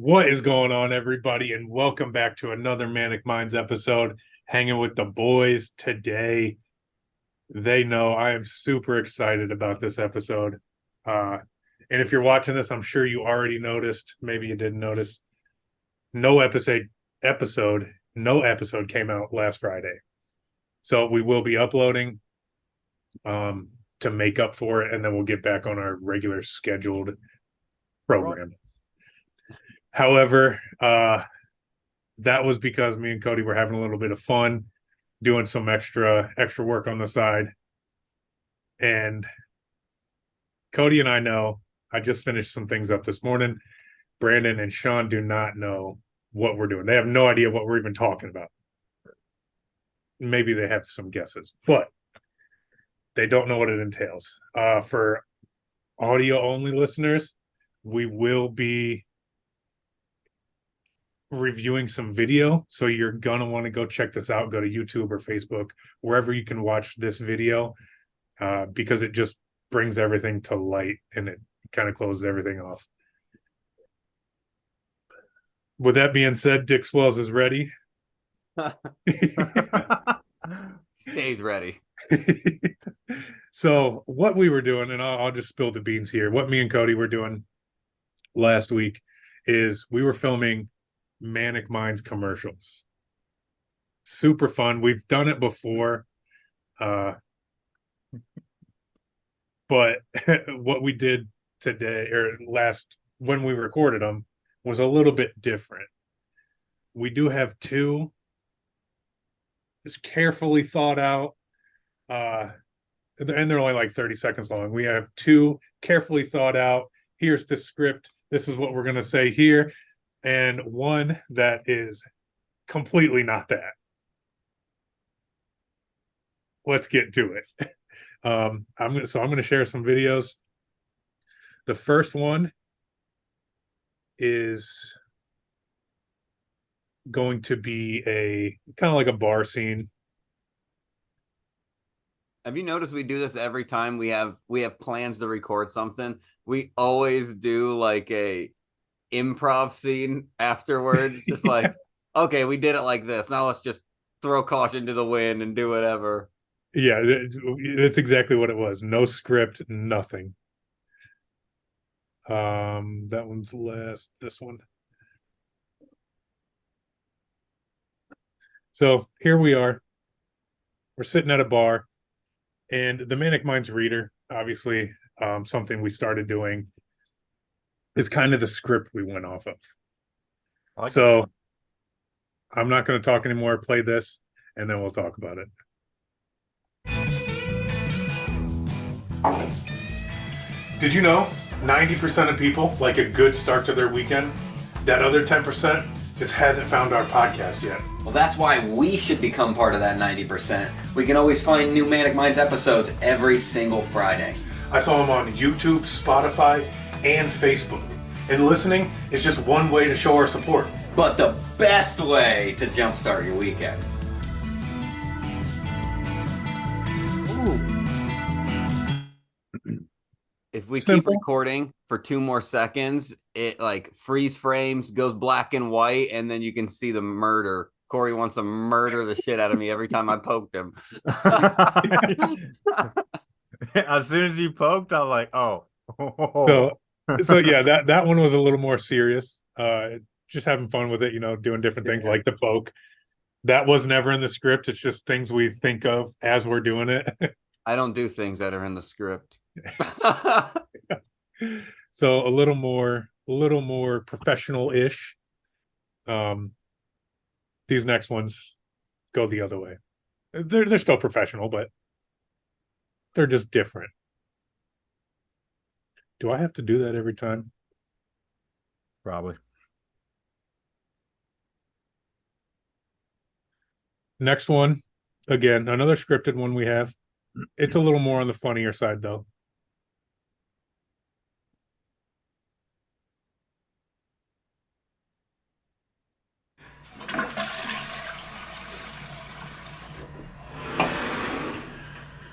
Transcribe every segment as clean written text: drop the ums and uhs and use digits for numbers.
What is going on, everybody, and welcome back to another Manic Minds episode. Hanging with the boys today. They know I am super excited about this episode. And if you're watching this, I'm sure you already noticed. Maybe you didn't notice. No episode. No episode came out last Friday, so we will be uploading to make up for it, and then we'll get back on our regular scheduled program. However, that was because me and Cody were having a little bit of fun doing some extra work on the side. And Cody and I know I just finished some things up this morning. Brandon and Sean do not know what we're doing. They have no idea what we're even talking about. Maybe they have some guesses, but they don't know what it entails. For audio only listeners, we will be reviewing some video, so you're gonna want to go check this out. Go to YouTube or Facebook, wherever you can watch this video, because it just brings everything to light and it kind of closes everything off. With that being said, Dick Swells is ready. He's ready. So what we were doing, and I'll just spill the beans here, what me and Cody were doing last week is we were filming Manic Minds commercials. Super fun. We've done it before, but what we did today or last when we recorded them was a little bit different. We do have two just carefully thought out, and they're only like 30 seconds long. We have two carefully thought out, here's the script, this is what we're going to say here, and one that is completely not that. Let's get to it. I'm going to share some videos. The first one is going to be a kind of like a bar scene. Have you noticed we do this every time we have plans to record something? We always do like a improv scene afterwards, just like, okay, we did it like this. Now let's just throw caution to the wind and do whatever. Yeah, that's exactly what it was. No script, nothing. That one's last. This one. So here we are. We're sitting at a bar, and the Manic Minds reader, obviously, something we started doing, is kind of the script we went off of. So I'm not going to talk anymore. Play this, and then we'll talk about it. Did you know 90% of people like a good start to their weekend? That other 10% just hasn't found our podcast yet. Well, that's why we should become part of that 90%. We can always find new Manic Minds episodes every single Friday. I saw them on YouTube, Spotify, and Facebook. And listening is just one way to show our support. But the best way to jumpstart your weekend. If we Simple. keep recording for 2 more seconds, it like freeze frames, goes black and white, and then you can see the murder. Corey wants to murder the shit out of me every time I poked him. As soon as you poked, I'm like, oh. So yeah, that one was a little more serious. Just having fun with it, doing different things like the poke. That was never in the script. It's just things we think of as we're doing it. I don't do things that are in the script. So a little more professional-ish. These next ones go the other way. They're still professional, but they're just different. Do I have to do that every time? Probably. Next one, again, another scripted one we have. It's a little more on the funnier side, though.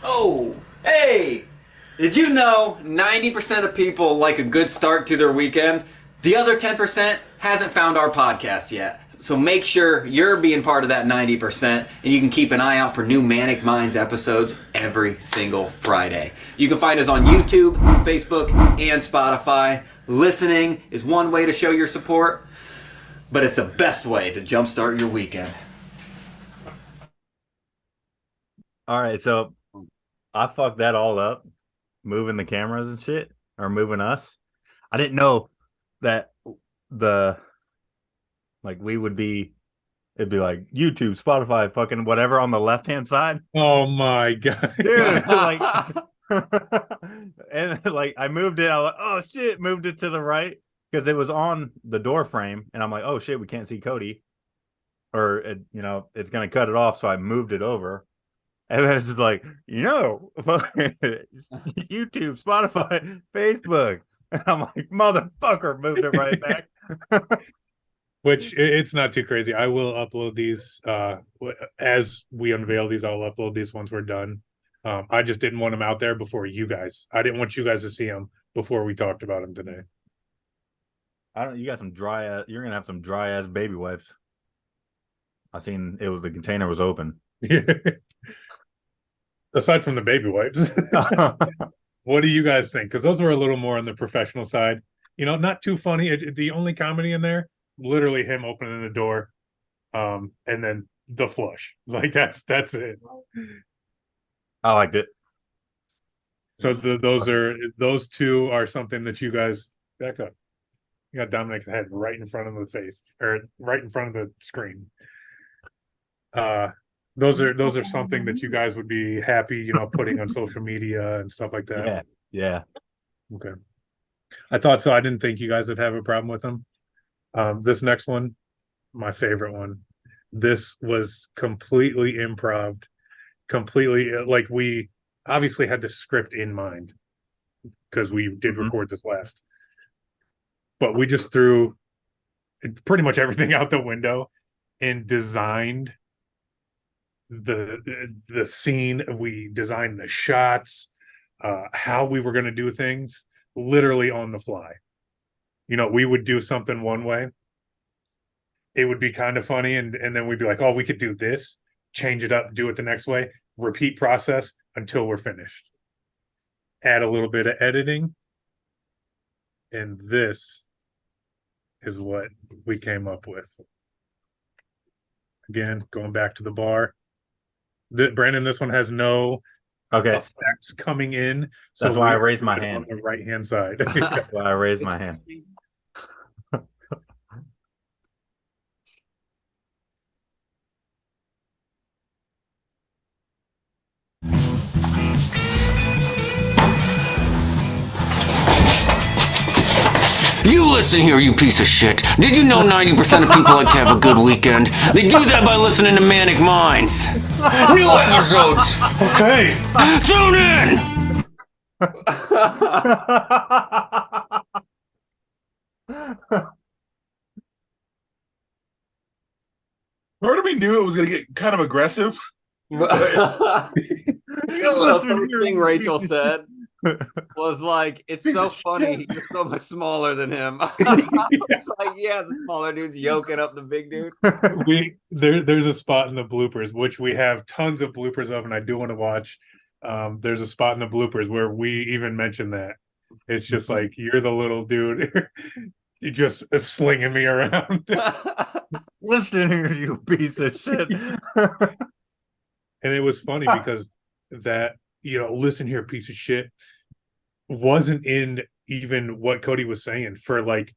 Oh, hey! Did you know 90% of people like a good start to their weekend? The other 10% hasn't found our podcast yet. So make sure you're being part of that 90%, and you can keep an eye out for new Manic Minds episodes every single Friday. You can find us on YouTube, Facebook, and Spotify. Listening is one way to show your support, but it's the best way to jumpstart your weekend. All right, so I fucked that all up, moving the cameras and shit, or moving us. I didn't know that we would be, it'd be like YouTube, Spotify, fucking whatever on the left hand side. Oh my god, Dude, like, and like I moved it. I was like, oh shit, moved it to the right because it was on the door frame, and I'm like, oh shit, we can't see Cody, or it's gonna cut it off. So I moved it over, and then it's just like, YouTube, Spotify, Facebook. And I'm like, motherfucker, moved it right back. which it's not too crazy. I will upload these as we unveil these. I'll upload these once we're done. I just didn't want them out there before you guys. I didn't want you guys to see them before we talked about them today. You got some dry ass. You're gonna have some dry ass baby wipes. I seen the container was open. Aside from the baby wipes, what do you guys think? Because those were a little more on the professional side. Not too funny. The only comedy in there, literally him opening the door, and then the flush. Like that's it. I liked it. So those two are something that you guys back up. You got Dominic's head right in front of the face, or right in front of the screen. Those are something that you guys would be happy, putting on social media and stuff like that. Yeah. Okay. I thought so. I didn't think you guys would have a problem with them. This next one, my favorite one. This was completely improv, completely like we obviously had the script in mind because we did record this last, but we just threw pretty much everything out the window and designed the scene. We designed the shots, how we were going to do things literally on the fly. We would do something one way, it would be kind of funny, and then we'd be like, oh, we could do this, change it up, do it the next way, repeat process until we're finished, add a little bit of editing, and this is what we came up with. Again, going back to the bar, Brandon, this one has no effects coming in. So that's why I raised my hand. On the right hand side. That's why I raised my hand. You listen here, you piece of shit. Did you know 90% of people like to have a good weekend? They do that by listening to Manic Minds. New episodes. Okay. Tune in. Part of me knew it was going to get kind of aggressive. The first thing Rachel said was like, it's so funny, you're so much smaller than him. It's like, yeah, the smaller dude's yoking up the big dude. There's a spot in the bloopers, which we have tons of bloopers of, and I do want to watch. There's a spot in the bloopers where we even mention that. It's just like, you're the little dude. You just slinging me around. Listen here, you piece of shit. And it was funny because that, listen here, piece of shit, wasn't in even what Cody was saying for like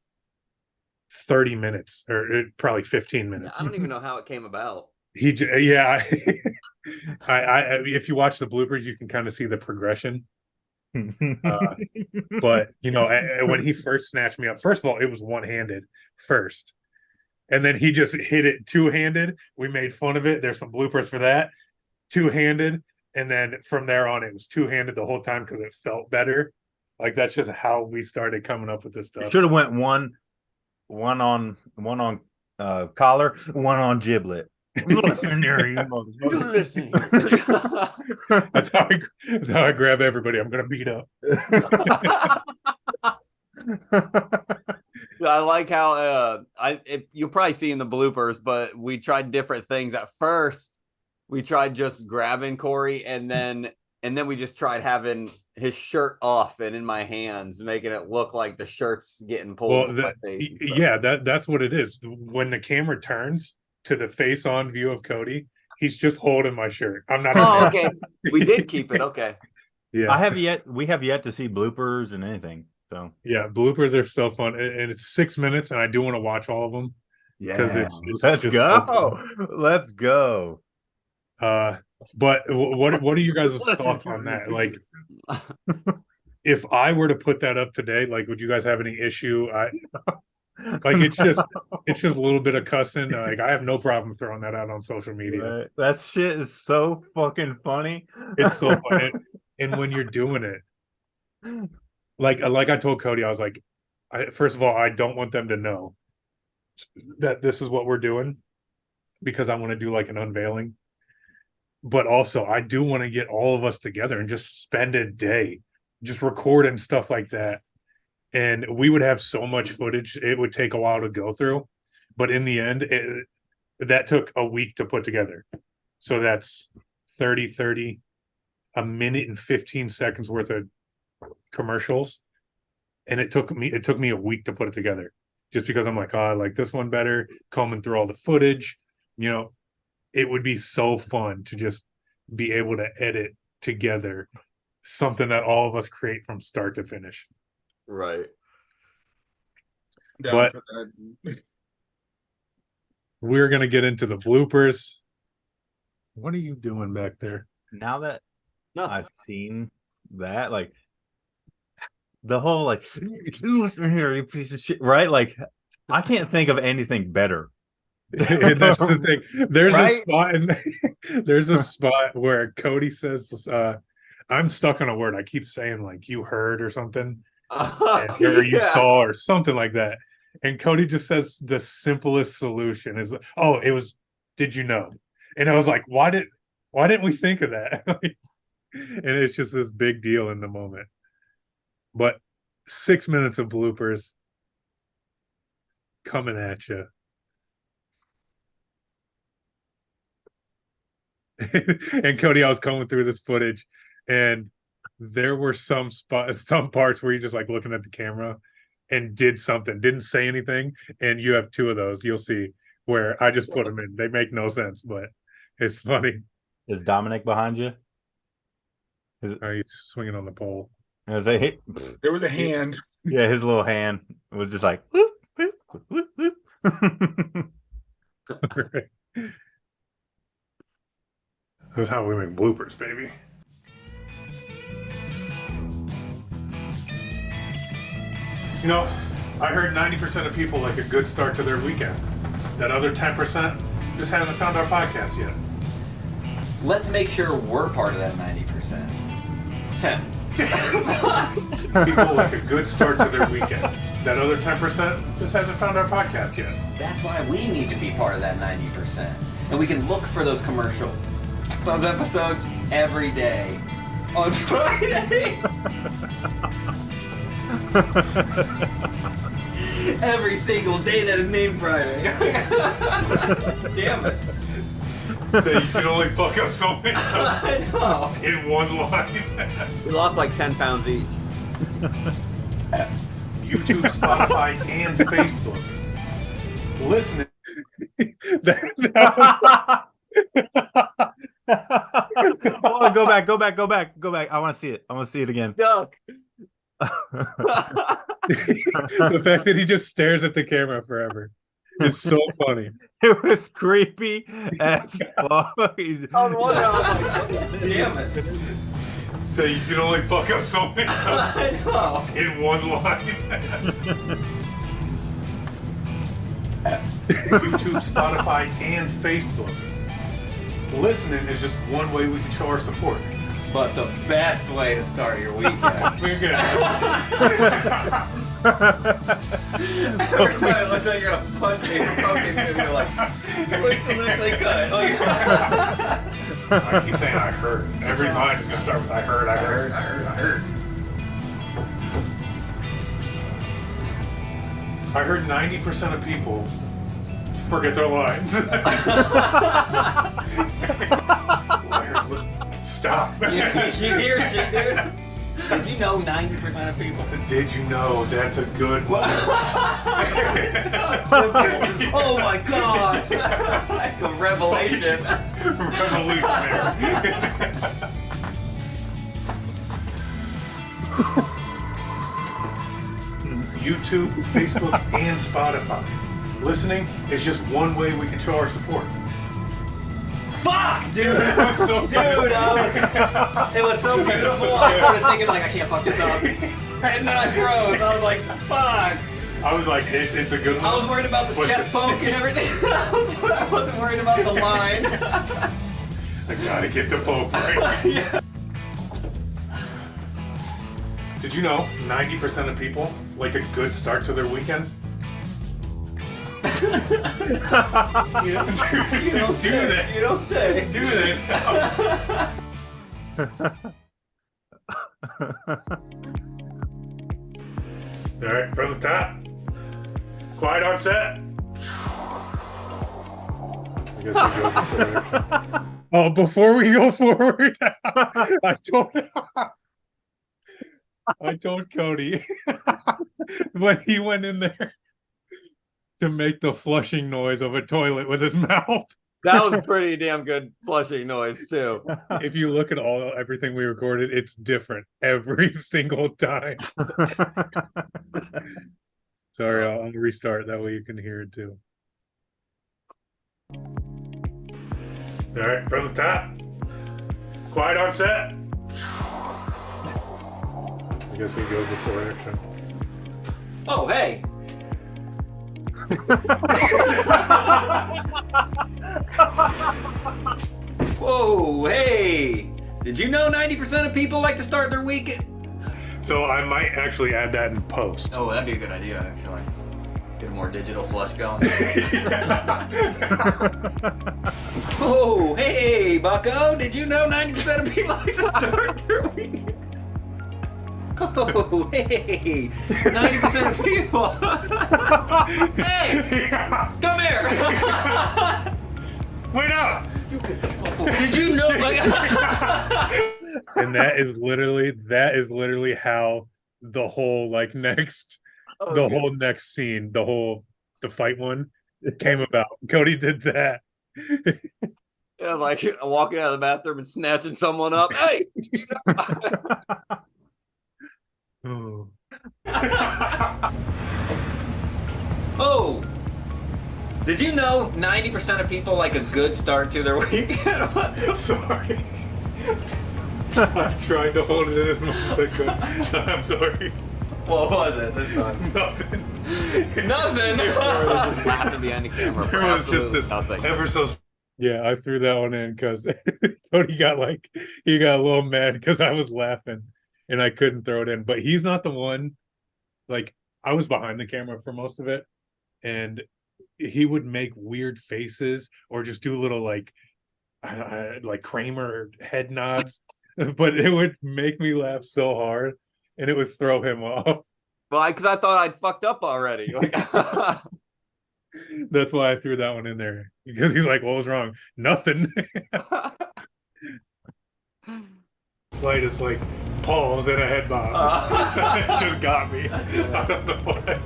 30 minutes or probably 15 minutes. I don't even know how it came about. I if you watch the bloopers, you can kind of see the progression. But when he first snatched me up, first of all, it was one-handed first, and then he just hit it two-handed. We made fun of it. There's some bloopers for that. Two-handed, and then from there on, it was two-handed the whole time because it felt better. Like, that's just how we started coming up with this stuff. Should have went one on collar, one on giblet. Listen here, you motherfucker. That's how I grab everybody I'm gonna beat up. I like how you'll probably see in the bloopers, but we tried different things. At first, we tried just grabbing Corey, and then we just tried having his shirt off and in my hands, making it look like the shirt's getting pulled to my face. And stuff. Yeah, that's what it is. When the camera turns to the face-on view of Cody, he's just holding my shirt. I'm not. Oh, okay. We did keep it. Okay. Yeah, we have yet to see bloopers and anything. So yeah, bloopers are so fun, and it's 6 minutes, and I do want to watch all of them. yeah, 'Cause it's let's just go. Let's go. But what are you guys' thoughts on that? Like, if I were to put that up today, like, would you guys have any issue? Like, it's just a little bit of cussing. Like, I have no problem throwing that out on social media. Right. That shit is so fucking funny. It's so fun. And when you're doing it, like I told Cody, I was like, first of all, I don't want them to know that this is what we're doing, because I want to do like an unveiling. But also, I do want to get all of us together and just spend a day just recording stuff like that. And we would have so much footage, it would take a while to go through. But in the end, that took a week to put together. So that's 30, a minute and 15 seconds worth of commercials. And it took me a week to put it together, just because I'm like, oh, I like this one better, combing through all the footage. You know, it would be so fun to just be able to edit together something that all of us create from start to finish. Right. Down But- for that. We're gonna get into the bloopers. What are you doing back there? Now that No. I've seen that, like the whole like listen here, you piece of shit, right? Like I can't think of anything better. And that's the thing. There's Right? there's a spot where Cody says, I'm stuck on a word. I keep saying like you heard or something, or you Yeah. saw or something like that. And Cody just says the simplest solution is, oh, it was, did you know? And I was like, why didn't we think of that? And it's just this big deal in the moment. But 6 minutes of bloopers coming at you. And Cody, I was going through this footage, and there were some parts where you're just like looking at the camera and didn't say anything, and you have two of those. You'll see where I just put them in. They make no sense, but it's funny. Is Dominic behind you? Are you swinging on the pole? Is it, There was a hand. yeah, his little hand was just like whoop, whoop, whoop, whoop. That's how we make bloopers, baby. You know, I heard 90% of people like a good start to their weekend. That other 10% just hasn't found our podcast yet. Let's make sure we're part of that 90%. 10. People like a good start to their weekend. That other 10% just hasn't found our podcast yet. That's why we need to be part of that 90%. And we can look for those those episodes every day. On Friday. Every single day that is named Friday. Damn it. So you can only fuck up so many times I know. in one line. We lost like 10 pounds each. YouTube, Spotify, and Facebook. Listening. Oh, go back. I want to see it. Again. Duck. The fact that he just stares at the camera forever is so funny. It was creepy as fuck. He's- On one hand, I'm like, Damn it. So you can only fuck up so many times I know. in one line. YouTube, Spotify, and Facebook. Listening is just one way we can show our support. But the best way to start your weekend. We're good. Every time it looks like you're gonna punch me or poke me, and you're like, wait till this they cut it. Like, I keep saying I heard. Every line is gonna start with I heard. I heard. I heard 90% of people forget their lines. Stop. You hear shit, dude. Did you know 90% of people? Did you know that's a good one? Oh my god! Like a revelation. Revolutionary. YouTube, Facebook, and Spotify. Listening is just one way we can show our support. Fuck, dude! It was so Dude, it was so beautiful. I started thinking like I can't fuck this up, and then I froze. I was like, fuck. I was like, it's a good one. I was worried about the But- chest poke and everything. I wasn't worried about the line. I gotta get the poke right. Yeah. Did you know 90% of people like a good start to their weekend? You don't Do say. that. You don't say. Do that. All right, from the top. Quiet on set. I guess we go before. Oh, before we go forward, I told Cody when he went in there to make the flushing noise of a toilet with his mouth. That was pretty damn good flushing noise too. If you look at everything we recorded, it's different every single time. Sorry, I'll restart. That way you can hear it too. All right, from the top. Quiet on set. I guess we go before action. Oh, hey. Whoa, hey. Did you know 90% of people like to start their weekend? So I might actually add that in post. Oh, that'd be a good idea, actually. Get a more digital flush going. Oh, hey, bucko. Did you know 90% of people like to start their weekend? Oh, hey. 90% of people. Hey, come here. Wait up! Did you know? And that is literally how the whole next scene, the fight one came about. Cody did that. Yeah, like walking out of the bathroom and snatching someone up. Hey, Oh. Oh, did you know 90% of people like a good start to their weekend? Sorry. I tried to hold it in as much as I could. I'm sorry. What was it this time? Nothing. Nothing. laughing behind the camera. There was just this nothing. ever so. Yeah, I threw that one in because Cody got a little mad because I was laughing and I couldn't throw it in. But he's not the one. Like, I was behind the camera for most of it, and he would make weird faces or just do little like Kramer head nods, but it would make me laugh so hard, and it would throw him off. Well, because I thought I'd fucked up already. That's why I threw that one in there, because he's like, "What was wrong?" Nothing. Slightest pause and a head bob. It just got me. I don't know why.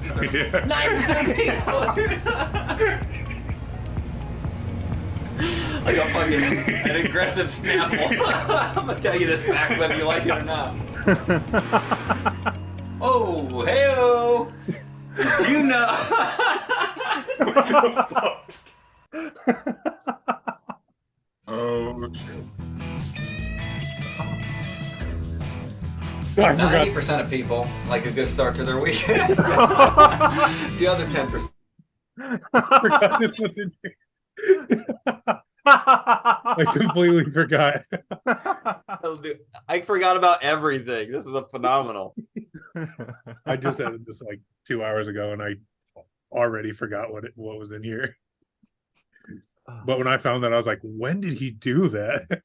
Yeah. 90% of people. Like a fucking an aggressive Snapple. I'm gonna tell you this fact whether you like it or not. Oh, hey-o. Did you know? What the fuck? Oh shit. I forgot. 90% of people like a good start to their weekend. The other 10%. I forgot this was in here. I completely forgot. I forgot about everything. This is a phenomenal. I just edited this 2 hours ago, and I already forgot what was in here. But when I found that, I was like, "When did he do that?"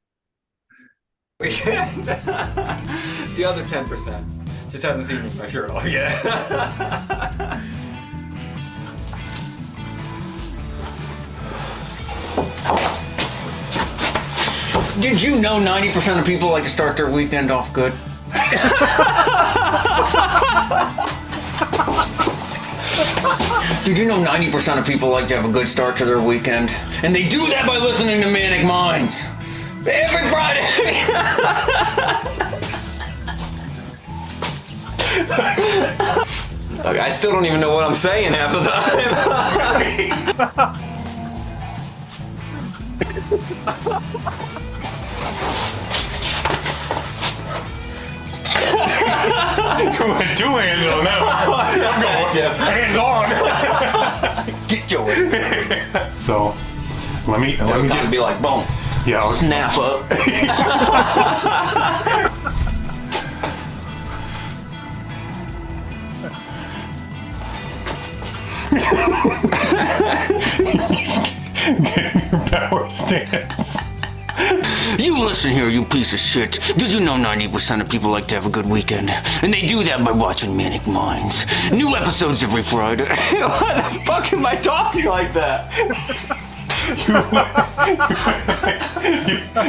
Weekend. The other 10% just hasn't seen my shirt off yet. Did you know 90% of people like to start their weekend off good? Did you know 90% of people like to have a good start to their weekend? And they do that by listening to Manic Minds. Every Friday! Okay, I still don't even know what I'm saying half the time. You went two-handed on that one. I'm going hands on. Get your So, let me time get. to be like, boom, Yeah, I'll- snap up. get your power stance. You listen here, you piece of shit. Did you know 90% of people like to have a good weekend? And they do that by watching Manic Minds. New episodes every Friday. Why the fuck am I talking like that?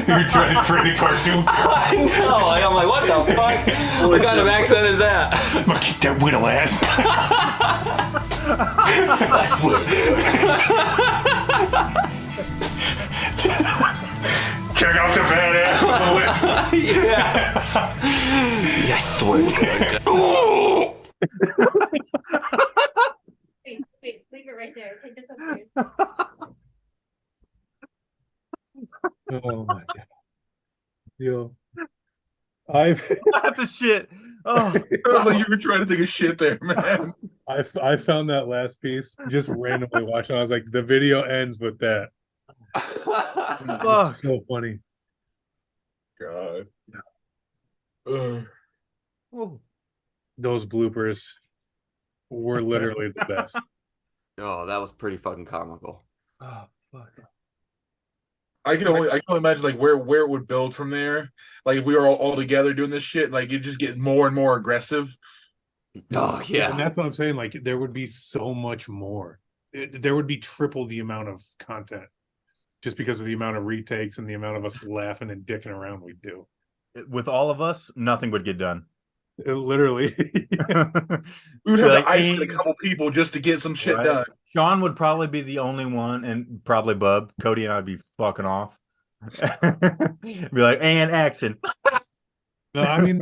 You're trying to create a cartoon. I know. I'm like, what the fuck? What kind of accent is that? I'm gonna kick that widow ass. That's weird. Check out the badass with the lip. Yeah. Yes, swear. Wait, leave it right there. Take this upstairs. Oh my god. Yo. I've That's the shit. Oh, It was like you were trying to think of shit there, man. I found that last piece just randomly watching. I was like, the video ends with that. fuck. It's so funny. God. Those bloopers were literally the best. Oh, that was pretty fucking comical. Oh fuck. I can only imagine like where it would build from there. Like if we were all together doing this shit, like you just get more and more aggressive. Oh yeah. And that's what I'm saying. Like there would be so much more. There would be triple the amount of content just because of the amount of retakes and the amount of us laughing and dicking around we do. With all of us, nothing would get done. Literally. We would have Like, to isolate a couple people just to get some shit Right. done. Sean would probably be the only one, and probably Bub. Cody and I'd be fucking off. Be like, and action. No, I mean,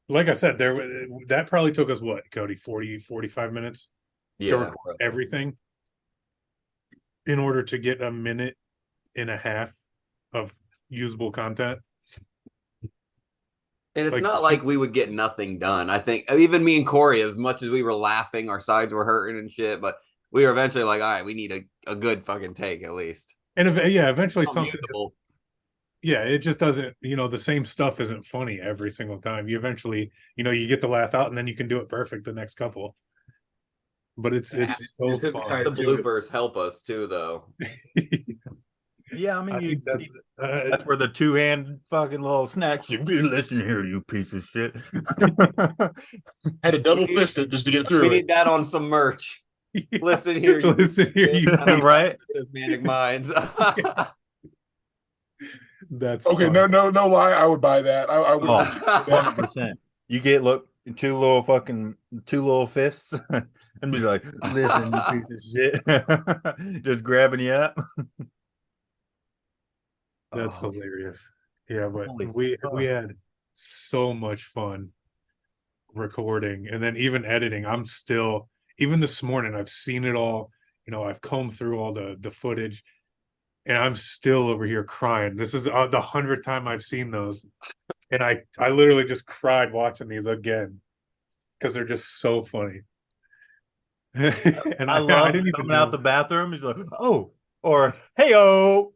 like I said, that probably took us what, Cody, 45 minutes to Yeah. record everything in order to get a minute and a half of usable content. And it's Like, not like we would get nothing done. I think even me and Corey, as much as we were laughing, our sides were hurting and shit, but we were eventually like, all right, we need a good fucking take at least. And eventually something Usable. it just doesn't, the same stuff isn't funny every single time. You eventually, you get the laugh out and then you can do it perfect the next couple. But it's so It's fun. The bloopers help us too, though. Yeah, I mean, I think that's where the two-hand fucking little snacks. You listen here, you piece of shit. Had to double fist it just to get We through it. need that on some merch. Listen here, you Listen here, you Right? Manic Minds. That's Okay, funny. no lie, I would buy that. I would. Oh, 100%. You get two little fists and be like, listen, you piece of shit. Just grabbing you up. That's Oh. hilarious. Yeah, but Holy we fuck. had so much fun recording and then even editing. Even this morning, I've seen it all. I've combed through all the footage, and I'm still over here crying. This is the 100th time I've seen those, and I literally just cried watching these again because they're just so funny. And I love didn't even coming know. out the bathroom. He's like, oh, or hey-o.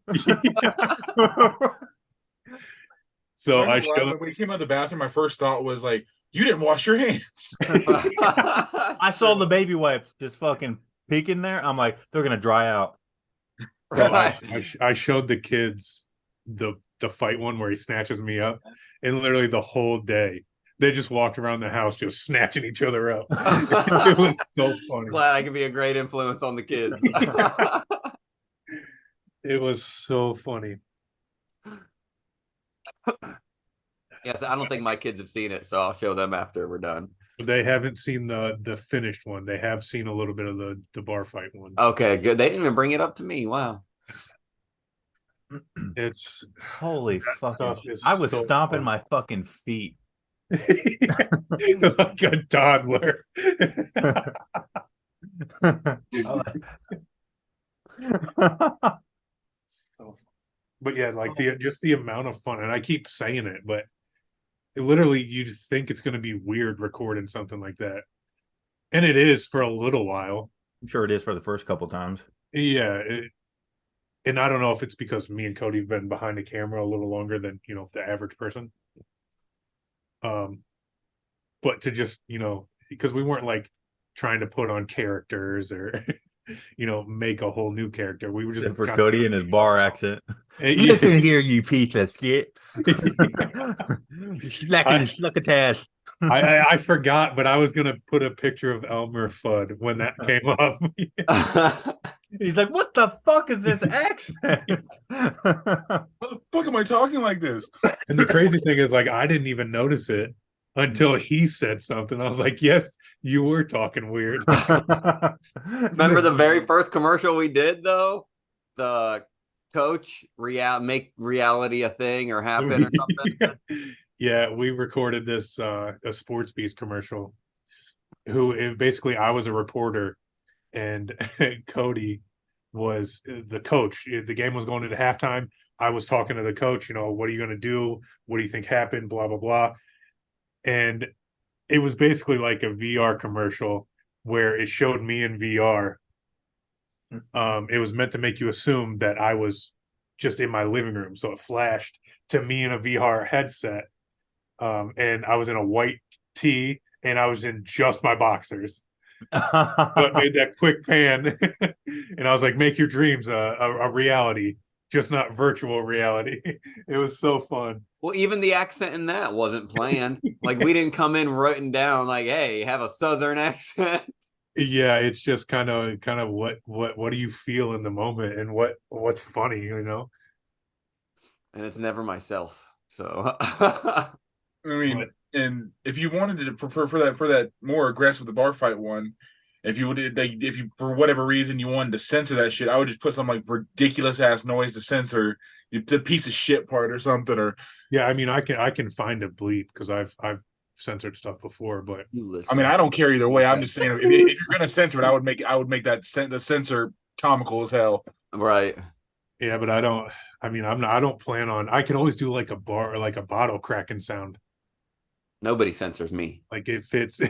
So When I showed. we came out of the bathroom, my first thought was like, "You didn't wash your hands." I saw the baby wipes just fucking peeking there. I'm like, they're gonna dry out. So I showed the kids the fight one where he snatches me up, and literally the whole day they just walked around the house just snatching each other up. It was so funny. Glad I could be a great influence on the kids. It was so funny. Yes, I don't think my kids have seen it, so I'll show them after we're done. They haven't seen the finished one. They have seen a little bit of the bar fight one. Okay, good. They didn't even bring it up to me. Wow. It's Holy That fucking! stuff is I was so stomping fun. my fucking feet. like a toddler. So, but yeah, like the amount of fun, and I keep saying it, but literally you think it's going to be weird recording something like that, and it is for a little while. I'm sure it is for the first couple times. Yeah, and I don't know if it's because me and Cody have been behind the camera a little longer than the average person. But to just because we weren't like trying to put on characters or make a whole new character. We were just Except for kinda- Cody and his bar accent. Yeah. Listen here, you piece of shit. Sluckatas. I forgot, but I was gonna put a picture of Elmer Fudd when that came up. He's like, what the fuck is this accent? What the fuck am I talking like this? And the crazy thing is, like, I didn't even notice it until he said something. I was like, yes, you were talking weird. Remember the very first commercial we did though? The coach make reality a thing or happen or something. Yeah, we recorded this a Sports Beast commercial. Basically I was a reporter and Cody was the coach. The game was going into halftime. I was talking to the coach, what are you going to do? What do you think happened? Blah, blah, blah. And it was basically like a VR commercial where it showed me in VR. It was meant to make you assume that I was just in my living room. So it flashed to me in a VR headset. And I was in a white tee and I was in just my boxers. But made that quick pan. And I was like, make your dreams a reality, just not virtual reality. It was so fun. Well, even the accent in that wasn't planned. Like we didn't come in written down like, hey, have a southern accent. Yeah, it's just kind of what do you feel in the moment and what's funny, And it's never myself. So I mean, and if you wanted to prefer for that more aggressive the bar fight one, if you for whatever reason you wanted to censor that shit, I would just put some like ridiculous ass noise to censor the piece of shit part or something. Or yeah, I mean, I can find a bleep because I've censored stuff before, but I mean, I don't care either way. I'm just saying if you're gonna censor it, I would make that the censor comical as hell. Right. yeah, but I don't plan on. I can always do like a bar or like a bottle cracking sound. Nobody censors me. Like it fits.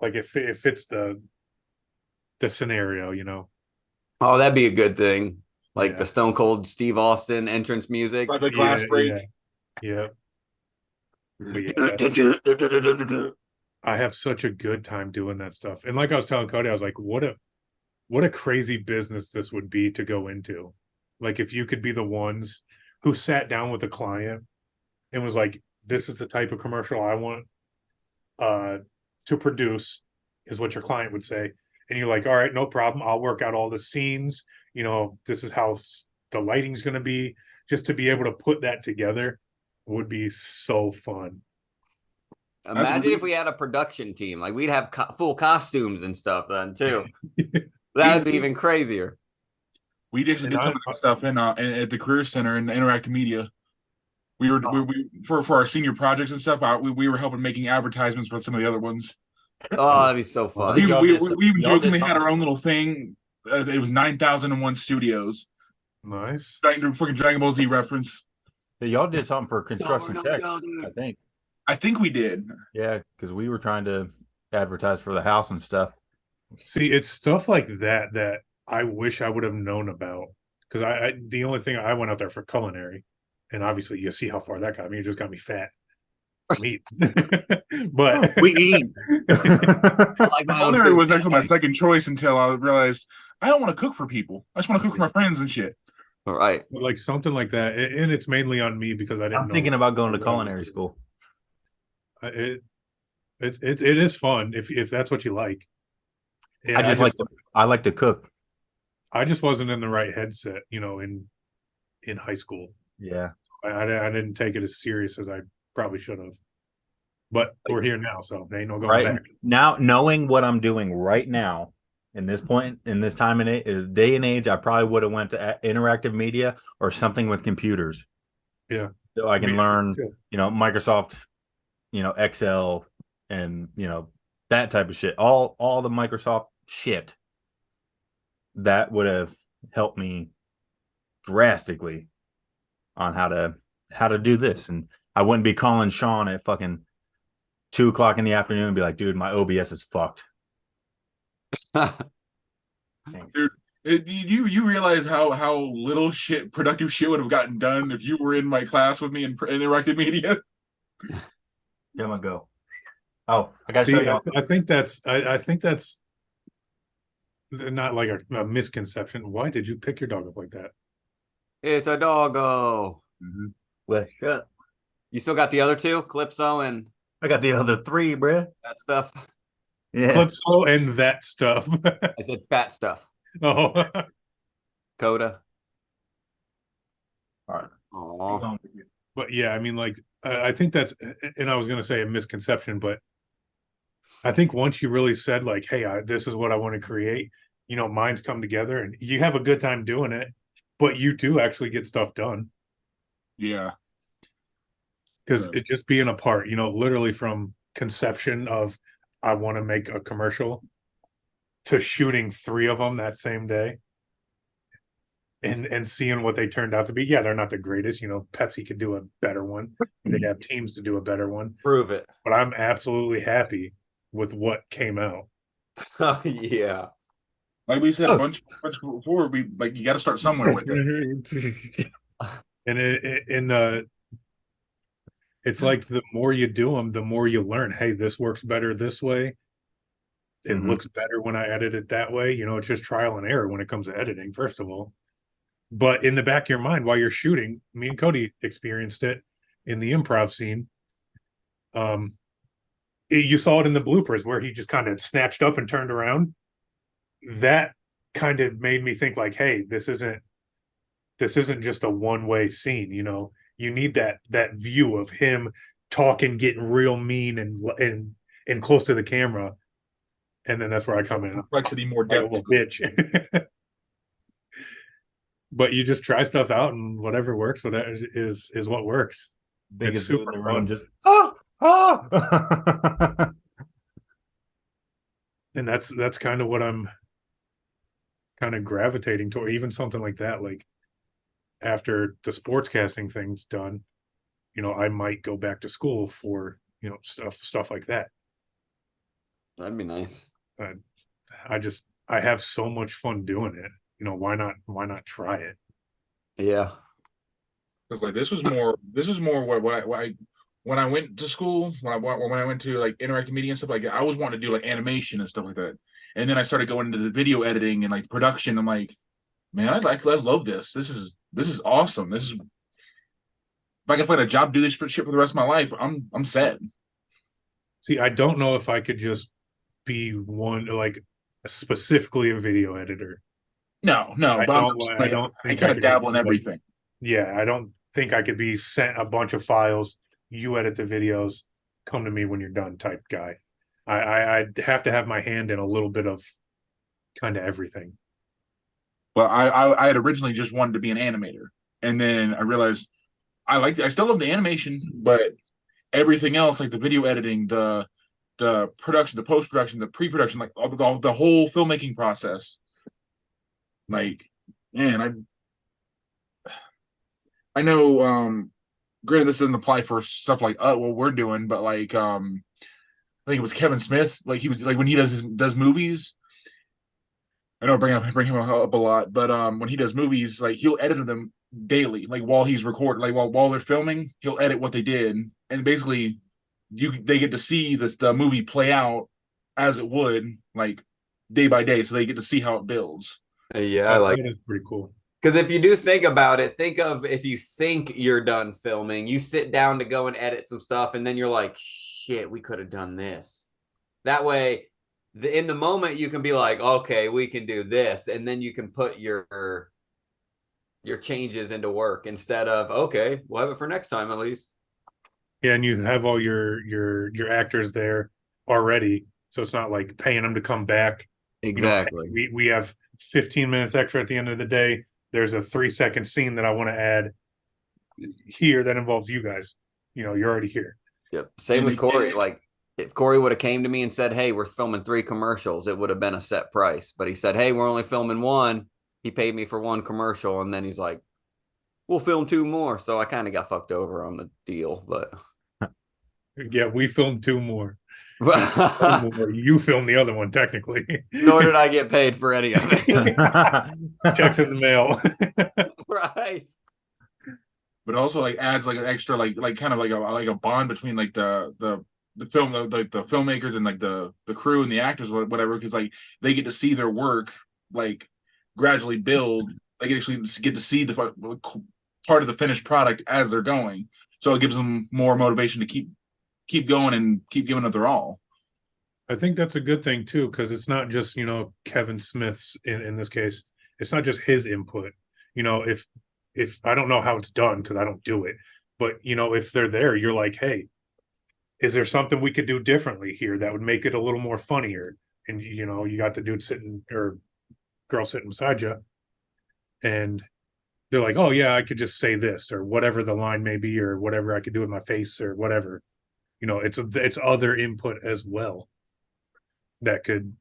Like it fits the scenario, Oh, that'd be a good thing. Like Yeah. the Stone Cold Steve Austin entrance music. Like a glass break. Yeah. But yeah, I have such a good time doing that stuff. And like I was telling Cody, I was like, what a crazy business this would be to go into. Like if you could be the ones who sat down with a client and was like, this is the type of commercial I want to produce, is what your client would say. And you're like, all right, no problem. I'll work out all the scenes. This is how the lighting's going to be. Just to be able to put that together would be so fun. Imagine if we had a production team. Like we'd have full costumes and stuff then too. That'd be even crazier. We did some of that stuff at the Career Center in the Interactive Media. We were for our senior projects and stuff. We were helping making advertisements for some of the other ones. Oh, that'd be so fun. We Y'all even did jokingly had something. our own little thing. It was 9001 Studios. Nice. Freaking Dragon Ball Z reference. Yeah, y'all did something for construction tech, I think. I think we did. Yeah, because we were trying to advertise for the house and stuff. See, it's stuff like that I wish I would have known about. Because the only thing I went out there for culinary, and obviously you see how far that got me. It just got me fat. Meat. But We eat. Like my own Culinary was food. actually my second choice until I realized I don't want to cook for people. I just want to cook for my friends and shit. All right. like something like that, and it's mainly on me because I didn't. I'm know thinking about going to culinary school. It is fun if that's what you like. And I like to cook. I just wasn't in the right headset, in high school. Yeah. I didn't take it as serious as I probably should have. But we're here now, so there ain't no going Right back. now, knowing what I'm doing right now, in this point, in this time and day and age, I probably would have went to interactive media or something with computers. Yeah. So I can Me learn, too. Microsoft, Excel, and that type of shit. All the Microsoft shit that would have helped me drastically on how to do this, and I wouldn't be calling Sean at fucking 2:00 in the afternoon and be like, dude, my OBS is fucked. Dude, you realize how little productive shit would have gotten done if you were in my class with me in interactive media? Yeah, I'm gonna go. Oh, I gotta See, show you. I think that's not like a misconception. Why did you pick your dog up like that? It's a doggo. Mm-hmm. Well, shut. You still got the other two, Calypso and I got the other 3, bruh. that stuff. Yeah. Calypso and that stuff. I said fat stuff. Oh, Coda. All right. Aw. but yeah, I mean, like, I think that's, and I was going to say a misconception, but I think once you really said, like, hey, this is what I want to create, minds come together and you have a good time doing it, but you do actually get stuff done. Yeah. Because Right. it just being a part, literally from conception of I want to make a commercial to shooting 3 of them that same day and seeing what they turned out to be. Yeah, they're not the greatest. Pepsi could do a better one. They have teams to do a better one. Prove it. But I'm absolutely happy with what came out. Yeah. Like we said a bunch before, you got to start somewhere with it. And it's like the more you do them, the more you learn. Hey, this works better this way. It looks better when I edit it that way. It's just trial and error when it comes to editing, first of all. But in the back of your mind, while you're shooting, me and Cody experienced it in the improv scene. You saw it in the bloopers where he just kind of snatched up and turned around. That kind of made me think like, hey, this isn't just a one-way scene. You need that view of him talking, getting real mean and close to the camera. And then that's where I come in. Complexity, more Like a depth. little bitch. But you just try stuff out and whatever works, whatever is what works. Biggest super dude in the room, fun. just And that's kind of what I'm kind of gravitating toward. Even something like that, like after the sportscasting thing's done, I might go back to school for stuff like that. That'd be nice. I have so much fun doing it. Why not try it? Yeah. Because like this was more what I when I went to school, when I went to like interactive media and stuff like that, I was wanting to do like animation and stuff like that. And then I started going into the video editing and like production. I'm like, man, I love this. This is awesome. This is, if I can find a job, do this shit for the rest of my life, I'm set. See, I don't know if I could just be one, like specifically a video editor. No, I but don't I think kind could of dabble in be, everything. Yeah, I don't think I could be sent a bunch of files. You edit the videos, come to me when you're done type guy. I'd have to have my hand in a little bit of kind of everything. Well, I had originally just wanted to be an animator, and then I realized I still love the animation, but everything else, like the video editing, the production, the post production, the pre production, like the whole filmmaking process. Like, man, I know. Granted, this doesn't apply for stuff like what we're doing, but like, I think it was Kevin Smith. Like he was like when he does movies. I know I bring him up a lot, but when he does movies, like he'll edit them daily, like while he's recording, like while they're filming, he'll edit what they did, and basically, they get to see the movie play out as it would, like day by day, so they get to see how it builds. Yeah, I like it. That is pretty cool. Because if you do think about it, think of if you think you're done filming, you sit down to go and edit some stuff, and then you're like, shit, we could have done this. That way, in the moment you can be like, okay, we can do this, and then you can put your changes into work instead of, okay, we'll have it for next time at least. Yeah, and you have all your actors there already, so it's not like paying them to come back. Exactly. We have 15 minutes extra at the end of the day. There's a 3-second scene that I want to add here that involves you guys. You're already here. Yep. Same with Corey. Like, if Corey would have came to me and said, hey, we're filming 3 commercials, it would have been a set price. But he said, hey, we're only filming 1. He paid me for 1 commercial, and then he's like, we'll film 2 more. So I kind of got fucked over on the deal. But yeah, we filmed 2 more. You filmed the other one, technically. Nor did I get paid for any of it. Checks in the mail. Right. But also like adds like an extra like kind of like a bond between like the film the filmmakers and like the crew and the actors, whatever, because like they get to see their work like gradually build. They actually get to see the part of the finished product as they're going, so it gives them more motivation to keep going and keep giving it their all. I think that's a good thing too, because it's not just Kevin Smith's in this case. It's not just his input. If I don't know how it's done because I don't do it, but if they're there, you're like, hey, is there something we could do differently here that would make it a little more funnier? And you got the dude sitting or girl sitting beside you, and they're like, oh yeah, I could just say this or whatever the line may be or whatever I could do with my face or whatever. It's other input as well that could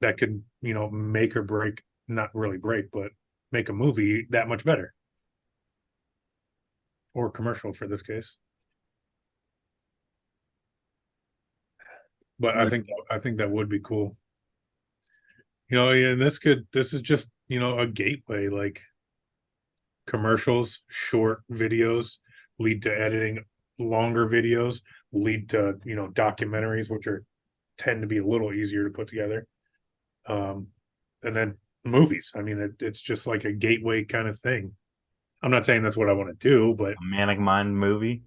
make or break, not really break, but make a movie that much better, or commercial for this case. But I think that would be cool. And this is just a gateway. Like, commercials, short videos lead to editing longer videos, lead to documentaries, which tend to be a little easier to put together, and then movies. I mean, it's just like a gateway kind of thing. I'm not saying that's what I want to do, but A Manic Mind movie.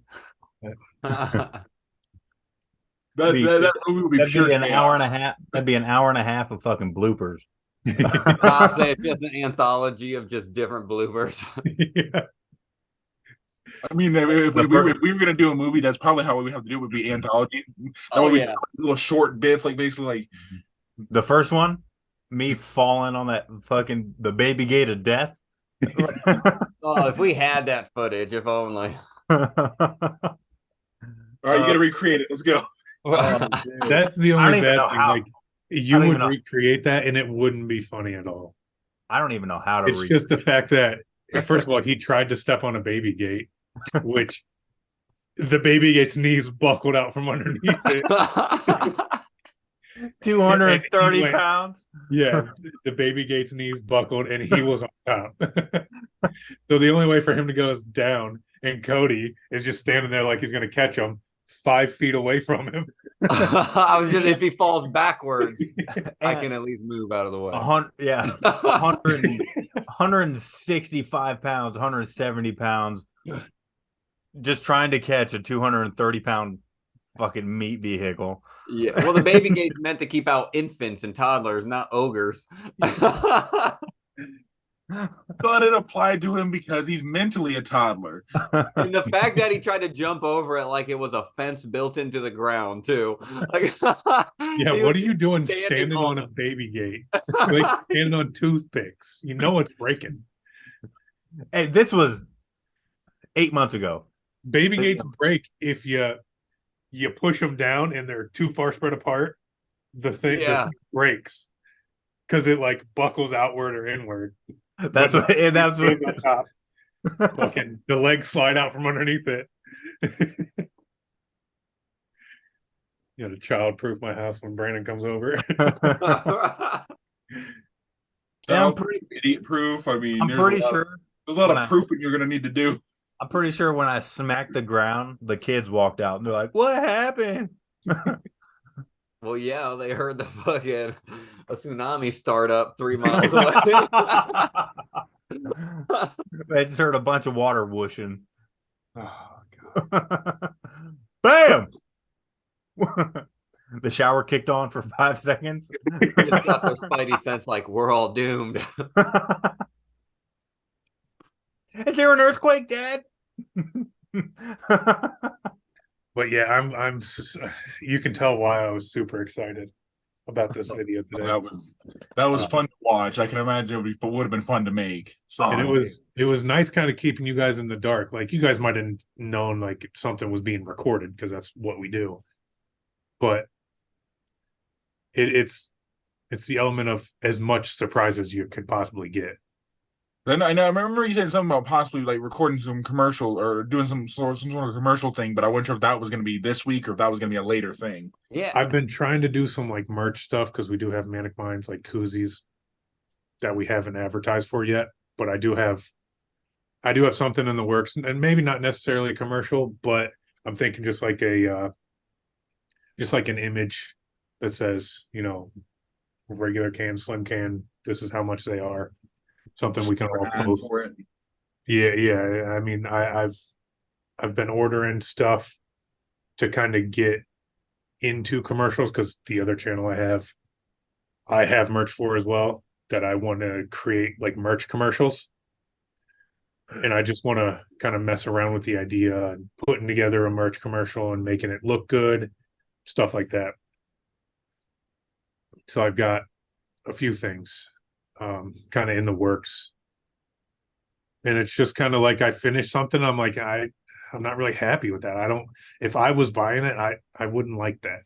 That movie would be That'd pure be an chaos. hour and a half. That'd be an hour and a half of fucking bloopers. I'll say it's just an anthology of just different bloopers. Yeah. I mean, if we were gonna do a movie, that's probably how we would have to do it. Would be anthology. That would be little short bits, like basically like The first one, me falling on that fucking the baby gate of death. Oh, if we had that footage, if only. all right, you gotta recreate it. Let's go. That's the I don't only even bad know thing. how. Like, you don't would even know. recreate that and it wouldn't be funny at all. I don't even know how to It's read. just the fact that, first of all, he tried to step on a baby gate, which the baby gate's knees buckled out from underneath it. 230 Anyway. pounds. Yeah, the baby gate's knees buckled and he was on top. So the only way for him to go is down, and Cody is just standing there like he's going to catch him 5 feet away from him. I was just, if he falls backwards, I And can at least move out of the way. 165 pounds, 170 pounds, just trying to catch a 230-pound fucking meat vehicle. Yeah. Well, the baby gate's meant to keep out infants and toddlers, not ogres. But it applied to him because he's mentally a toddler. And the fact that he tried to jump over it like it was a fence built into the ground, too. Like, Yeah, he what was are you doing standing standing on a baby gate? Like standing on toothpicks. You know it's breaking. Hey, this was 8 months ago. Baby gates break if you push them down and they're too far spread apart. The thing breaks because it like buckles outward or inward. That's what. And that's what. On top. Fucking the legs slide out from underneath it. To child-proof my house when Brandon comes over. Yeah, I'm pretty- idiot proof. I mean, I'm pretty sure. there's a lot when of proofing you're gonna need to do. I'm pretty sure when I smacked the ground, the kids walked out and they're like, "What happened?" Well, yeah, they heard the fucking a tsunami start up 3 miles away. They just heard a bunch of water whooshing. Oh god. Bam! the shower kicked on for 5 seconds. It's got their spidey sense like we're all doomed. Is there an earthquake, Dad? But yeah, you can tell why I was super excited about this video today. That was fun to watch. I can imagine it would have been fun to make. So And it was nice kind of keeping you guys in the dark. Like you guys might have known like something was being recorded because that's what we do. But it's the element of as much surprise as you could possibly get. Then I know I remember you said something about possibly like recording some commercial or doing some sort of commercial thing, but I wasn't sure if that was going to be this week or if that was going to be a later thing. Yeah. I've been trying to do some like merch stuff because we do have Manic Minds like koozies that we haven't advertised for yet, but I do have something in the works, and maybe not necessarily a commercial, but I'm thinking just like an image that says, you know, regular can, slim can, this is how much they are. Something we can all post. Yeah. I mean, I've been ordering stuff to kind of get into commercials because the other channel I have merch for as well that I want to create like merch commercials. And I just want to kind of mess around with the idea and putting together a merch commercial and making it look good, stuff like that. So I've got a few things kind of in the works, and it's just kind of like I finished something, I'm like I'm not really happy with that. If I was buying it, I wouldn't like that,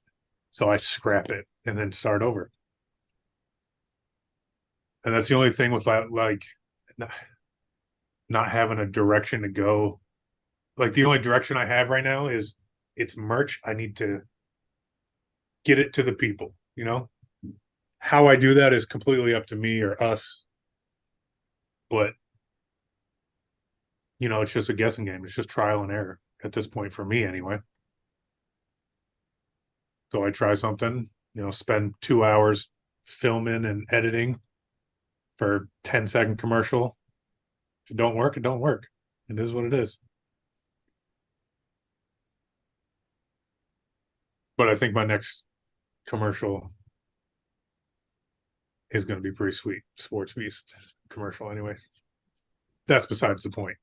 so I scrap it and then start over. And that's the only thing with like not having a direction to go. Like the only direction I have right now is it's merch. I need to get it to the people, you know. How I do that is completely up to me or us. But, you know, it's just a guessing game. It's just trial and error at this point for me anyway. So I try something, you know, spend 2 hours filming and editing for a 10-second commercial. If it don't work, it don't work. It is what it is. But I think my next commercial is going to be pretty sweet. Sports Beast commercial anyway. That's besides the point.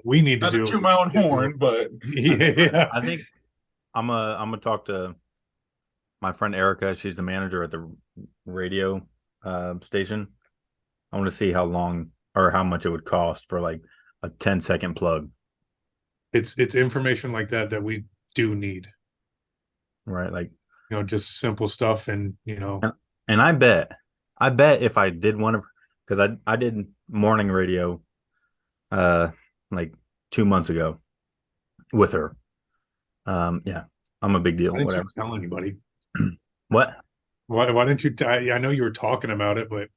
We need to do my own horn, but yeah. I think I'm gonna talk to my friend Erica. She's the manager at the radio station. I want to see how long or how much it would cost for like a 10-second plug. It's information like that we do need. Right, like, you know, just simple stuff, and you know. And I bet if I did one of, because I did morning radio like 2 months ago with her. Yeah, I'm a big deal. Why didn't Whatever. you tell anybody? What? Why didn't you? I know you were talking about it, but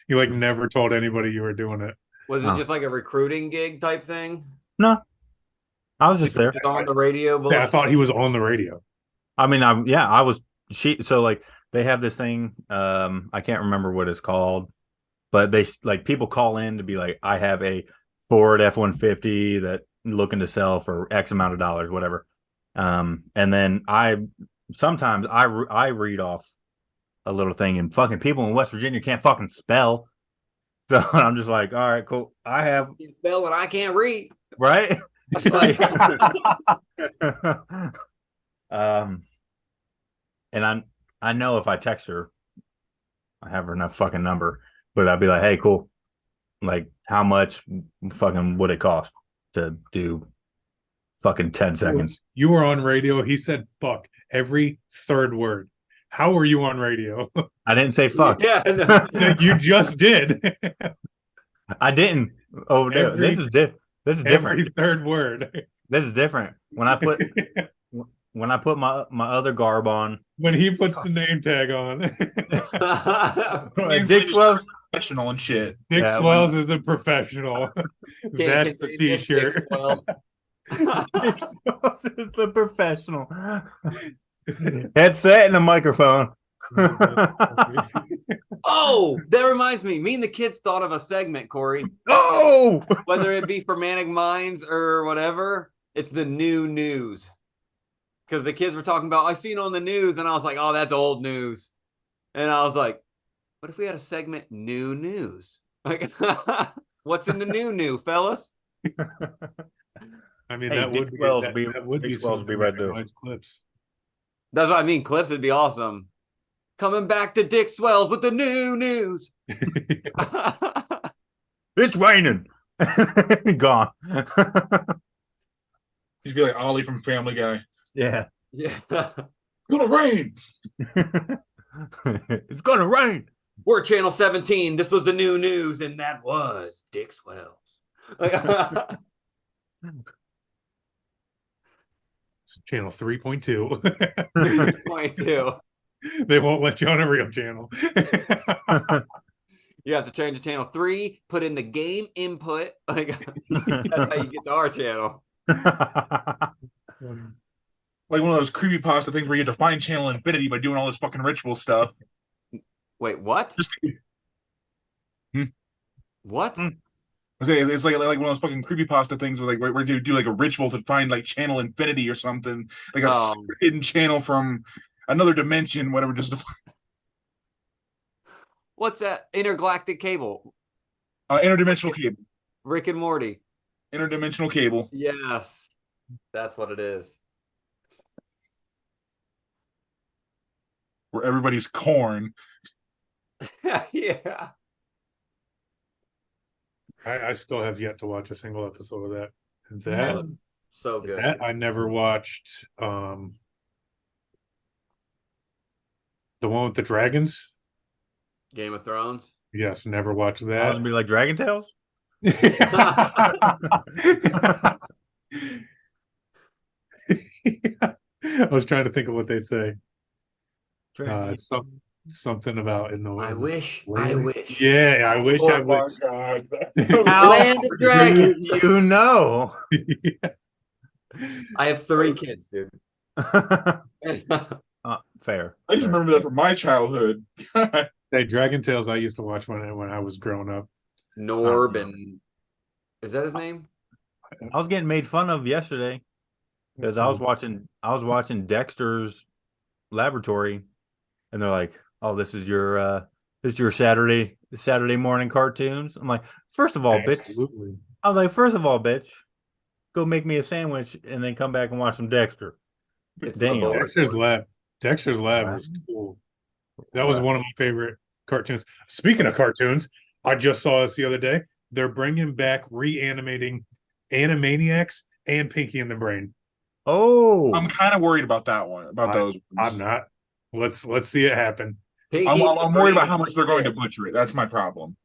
you like never told anybody you were doing it. Was it just like a recruiting gig type thing? No, I was just there. On the radio. Yeah, I thought he was on the radio. I mean, I was. So like they have this thing. I can't remember what it's called, but they like people call in to be like, I have a Ford F-150 that I'm looking to sell for X amount of dollars, whatever. And then sometimes I read off a little thing, and fucking people in West Virginia can't fucking spell. So I'm just like, all right, cool. I have spell and I can't read. Right. And I know if I text her, I have her enough fucking number, but I'd be like, hey, cool. Like, how much fucking would it cost to do fucking 10 seconds? You were on radio. He said fuck every third word. How were you on radio? I didn't say fuck. Yeah, no. You just did. I didn't. Oh, this is different. Every third word. This is different. When I put my other garb on, when he puts the name tag on, Dick Swells professional and shit. Dick Swells is a professional. That's the t-shirt. Dick Swells is the professional. Headset and a microphone. Oh, that reminds me. Me and the kids thought of a segment, Corey. Oh, whether it be for Manic Minds or whatever, it's the new news. because the kids were talking about I seen on the news, and I was like, oh, that's old news. And I was like, what if we had a segment new news? Like, what's in the new, fellas? I mean, Hey, that Dick would be Wells that, be- that would be Dick Wells some be right Manic there. Minds clips. That's what I mean. Clips would be awesome. Coming back to Dick Swells with the new news. It's raining. Gone. He'd be like Ollie from Family Guy. Yeah. Yeah. It's gonna rain. It's gonna rain. We're Channel 17. This was the new news, and that was Dick Swells. It's channel 3.2. Point two. They won't let you on a real channel. You have to change to channel 3, put in the game input. Like, that's how you get to our channel. Like one of those creepypasta things where you have to find Channel Infinity by doing all this fucking ritual stuff. Wait, what? Just What? it's like one of those fucking creepypasta things where you do like a ritual to find like Channel Infinity or something, like a hidden channel from another dimension, whatever. Just What's that? Intergalactic cable. interdimensional cable. Rick and Morty. Interdimensional cable. Yes. That's what it is. Where everybody's corn. Yeah. I still have yet to watch a single episode of that. That Oh, so good. that I never watched. The one with the dragons. Game of Thrones. Yes, never watched I was that. gonna be like Dragon Tales. I was trying to think of what they say. Dragon- Something about in the I wish. I wish. Yeah, I wish I Oh my would. god. Land of Dragons. You know. I have 3 kids, dude. Fair. I just remember that from my childhood. Hey, Dragon Tales I used to watch when I was growing up. Norb and is that his name? I was getting made fun of yesterday because I was watching Dexter's Laboratory, and they're like, "Oh, this is your Saturday morning cartoons." I'm like, first of all, bitch. Absolutely. I was like, first of all, bitch, go make me a sandwich and then come back and watch some Dexter. It's Damn. the boy. Dexter's Lab was cool. That was one of my favorite cartoons. Speaking of cartoons, I just saw this the other day. They're bringing back reanimating Animaniacs and Pinky and the Brain. Oh, I'm kind of worried about that one. About those. I'm not. Let's see it happen. Pinky I'm and the worried about Brain. how much they're going to butcher it. That's my problem.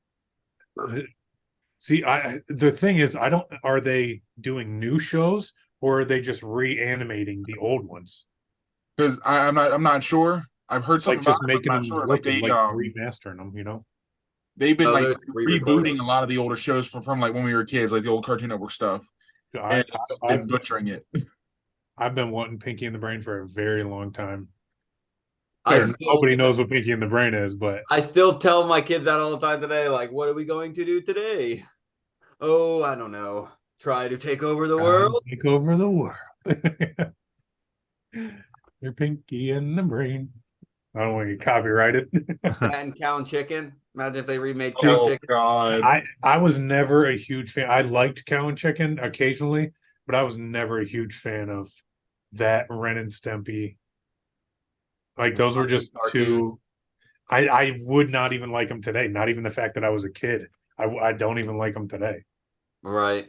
See, the thing is, I don't. Are they doing new shows or are they just reanimating the old ones? Because I'm not sure. I've heard something Like just about it, making but I'm them not sure. look Like like they remastering them, you know? they've been Oh, like they're re-recording. rebooting a lot of the older shows from like when we were kids, like the old Cartoon Network stuff, and been butchering it. I've been wanting Pinky and the Brain for a very long time. I Nobody knows what Pinky and the Brain is, but I still tell my kids that all the time today. Like, what are we going to do today? Oh, I don't know. Try to take over the world. take over the world. They're Pinky and the Brain. I don't want to get copyrighted. And Cow and Chicken. Imagine if they remade Cow and Oh Chicken. god! I was never a huge fan. I liked Cow and Chicken occasionally, but I was never a huge fan of that Ren and Stimpy. Like those were just too. I would not even like them today. Not even the fact that I was a kid. I don't even like them today. Right.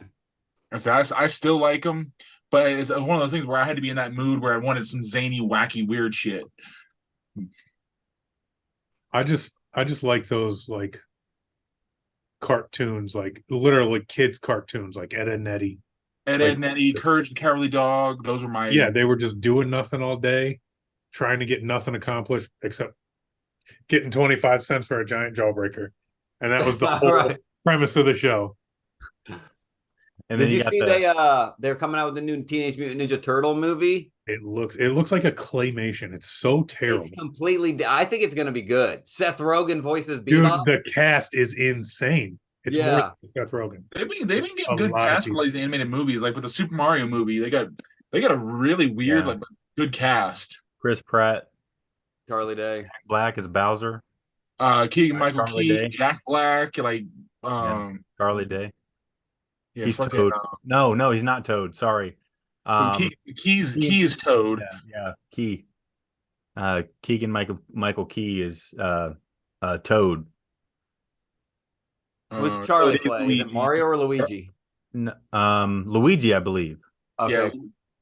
I still like them, but it's one of those things where I had to be in that mood where I wanted some zany, wacky, weird shit. I just like those like cartoons, like literally kids cartoons, like Ed and Eddie. Ed, and Eddie, Courage the Cowardly Dog. Those were my Yeah, they were just doing nothing all day, trying to get nothing accomplished except getting 25 cents for a giant jawbreaker. And that was the whole Right. premise of the show. and Did then you got see the- they're coming out with the new Teenage Mutant Ninja Turtle movie? It looks like a claymation. It's so terrible. It's completely. I think it's going to be good. Seth Rogen voices Dude, Bebop. the cast is insane. It's more Yeah. than Seth Rogen. They've been It's getting a good lot of cast for like these animated movies, like with the Super Mario movie. They got a really weird Yeah. like Good cast. Chris Pratt. Charlie Day. Black is Bowser. Keegan Michael Charlie Key, Day. Jack Black, Charlie Day. yeah, He's fucking, Toad. No, he's not Toad. Sorry. Key is Toad. Yeah, Key. Keegan Michael Key is Toad. Which Charlie Toad is play? Is it Luigi. Mario or Luigi? Luigi, I believe. Okay. Yeah.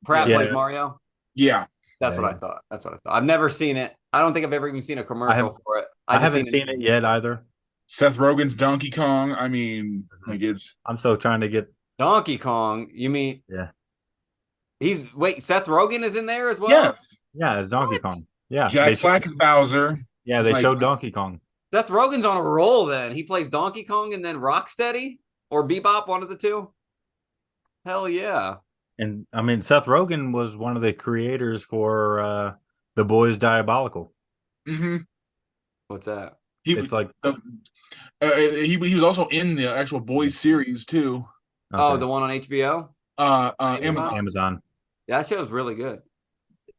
Pratt Yeah. plays Mario. Yeah, That's Yeah, what I thought. I've never seen it. I don't think I've ever even seen a commercial for it. I just haven't seen it yet either. Seth Rogen's Donkey Kong. I mean, like it's I'm still trying to get. Donkey Kong. You mean? Yeah. Seth Rogen is in there as well. yes. Yeah, it's Donkey Kong. Yeah, Jack Black is Bowser. they like- showed Donkey Kong. Seth Rogen's on a roll. Then he plays Donkey Kong and then Rocksteady or Bebop, one of the two. Hell yeah! And I mean, Seth Rogen was one of the creators for The Boys Diabolical. Mm-hmm. What's that? It's like he was also in the actual Boys series too. Oh, okay, the one on HBO. Amazon. Amazon. That show's really good.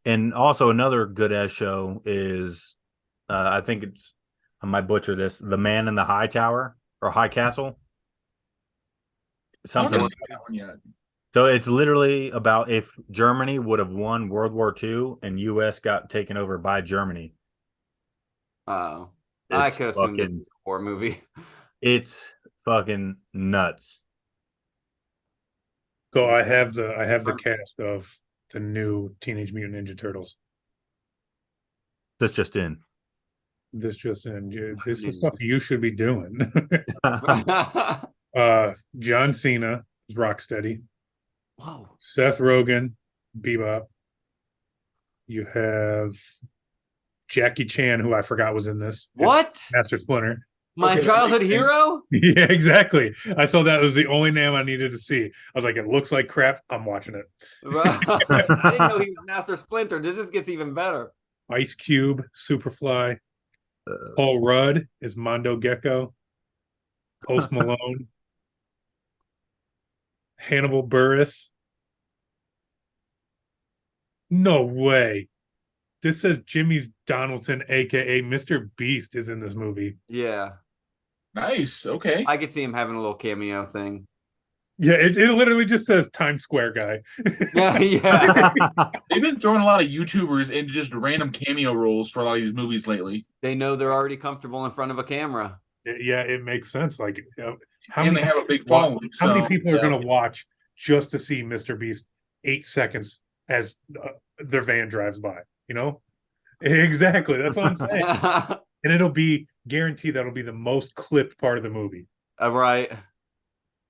And also another good ass show is I think it's, I might butcher this, The Man in the High Tower or High Castle. I Something. haven't seen that one yet. So it's literally about if Germany would have won World War II and US got taken over by Germany. Oh, I It's could assume fucking, it's a war movie. it's fucking nuts. So I have the cast of the new Teenage Mutant Ninja Turtles. That's just in. This just in. This is stuff you should be doing. John Cena is Rocksteady. Whoa. Seth Rogen, Bebop. You have Jackie Chan, who I forgot was in this. What? Master Splinter. My Okay, childhood that makes hero? Yeah, exactly. I saw that was the only name I needed to see. I was like, it looks like crap. I'm watching it. I didn't know he was Master Splinter. This gets even better. Ice Cube, Superfly. Paul Rudd is Mondo Gecko. Post Malone. Hannibal Buress. No way. This says Jimmy's Donaldson, aka Mr. Beast, is in this movie. Yeah. Nice. Okay. I could see him having a little cameo thing. Yeah, it literally just says Times Square guy. Yeah, yeah. They've been throwing a lot of YouTubers into just random cameo roles for a lot of these movies lately. They know they're already comfortable in front of a camera. Yeah, it makes sense. Like, how And many they have a big wa- following. How many so, people are yeah. going to watch just to see Mr. Beast 8 seconds as their van drives by? You know, exactly. That's what I'm saying. And it'll be guaranteed that'll be the most clipped part of the movie. Right.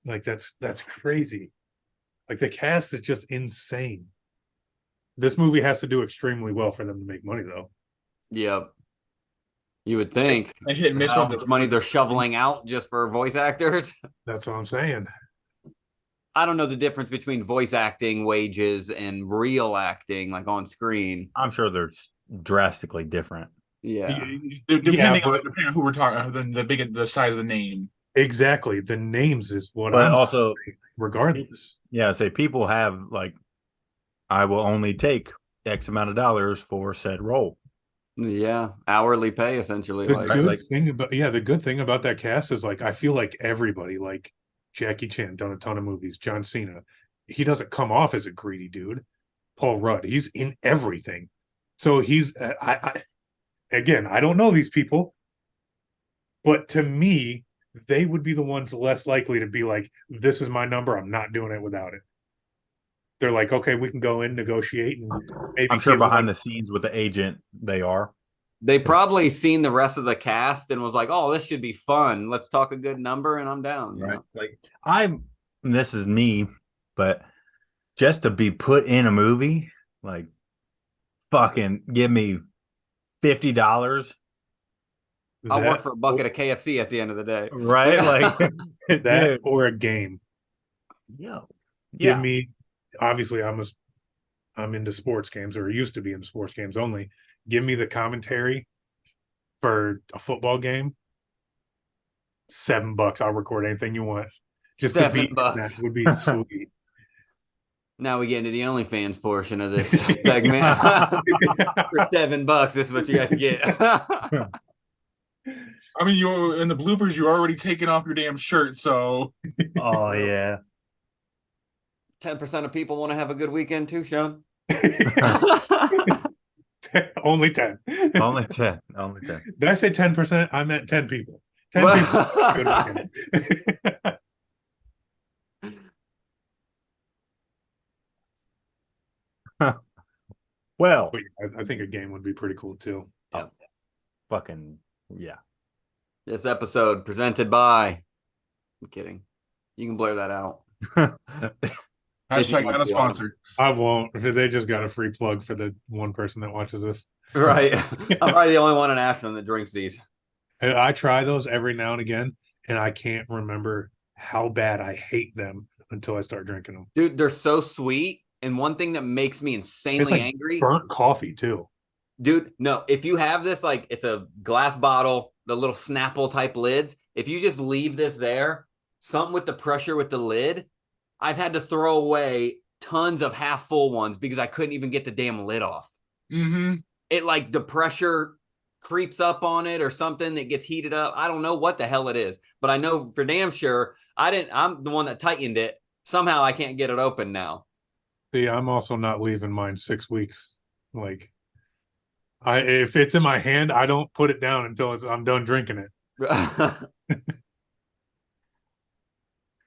Like that's crazy. Like the cast is just insane. This movie has to do extremely well for them to make money, though. Yep. You would think They hit and miss how one. much money they're shoveling out just for voice actors. That's what I'm saying. I don't know the difference between voice acting wages and real acting, like on screen. I'm sure they're drastically different. Yeah. Depending Yeah, on who we're talking, the size of the name. Exactly. The names is what But I'm also, saying, regardless. yeah, say people have like, I will only take X amount of dollars for said role. Yeah. Hourly pay, essentially. The Like, good thing about the good thing about that cast is like I feel like everybody, like Jackie Chan, done a ton of movies. John Cena, he doesn't come off as a greedy dude. Paul Rudd, he's in everything. So he's again, I don't know these people, but to me, they would be the ones less likely to be like, "This is my number. I'm not doing it without it." They're like, "Okay, we can go in, negotiate, and maybe." I'm sure give them, behind like, the scenes with the agent, they are. they probably seen the rest of the cast and was like, "Oh, this should be fun. Let's talk a good number," and I'm down. you know? Like this is me, but just to be put in a movie, like fucking give me $50, I'll that work for a bucket of KFC at the end of the day. right? Like that dude, or a game. yo, Give yeah. me, obviously I'm into sports games, or used to be in sports games only. Give me the commentary for a football game. $7. I'll record anything you want. Just to be $7 that would be sweet. Now we get into the OnlyFans portion of this segment. For $7, this is what you guys get. I mean, you in the bloopers, you're already taking off your damn shirt, so Oh yeah. 10% of people want to have a good weekend too, Sean. Only 10. Only 10. Only 10. Did I say 10%? I meant 10 people. 10 people. Good weekend. Well, But I think a game would be pretty cool too. fucking yeah. This episode presented by. I'm kidding. You can blur that out. hashtag not a sponsor. I won't. They just got a free plug for the one person that watches this. Right. I'm probably the only one in Ashland that drinks these. And I try those every now and again, and I can't remember how bad I hate them until I start drinking them. Dude, they're so sweet. And one thing that makes me insanely It's like angry. burnt coffee too. Dude, no, if you have this, like it's a glass bottle, the little Snapple type lids, if you just leave this there, something with the pressure with the lid, I've had to throw away tons of half full ones because I couldn't even get the damn lid off. Mm-hmm. It like the pressure creeps up on it or something that gets heated up. I don't know what the hell it is, but I know for damn sure I'm the one that tightened it. Somehow I can't get it open now. See, I'm also not leaving mine 6 weeks. Like, if it's in my hand, I don't put it down until I'm done drinking it.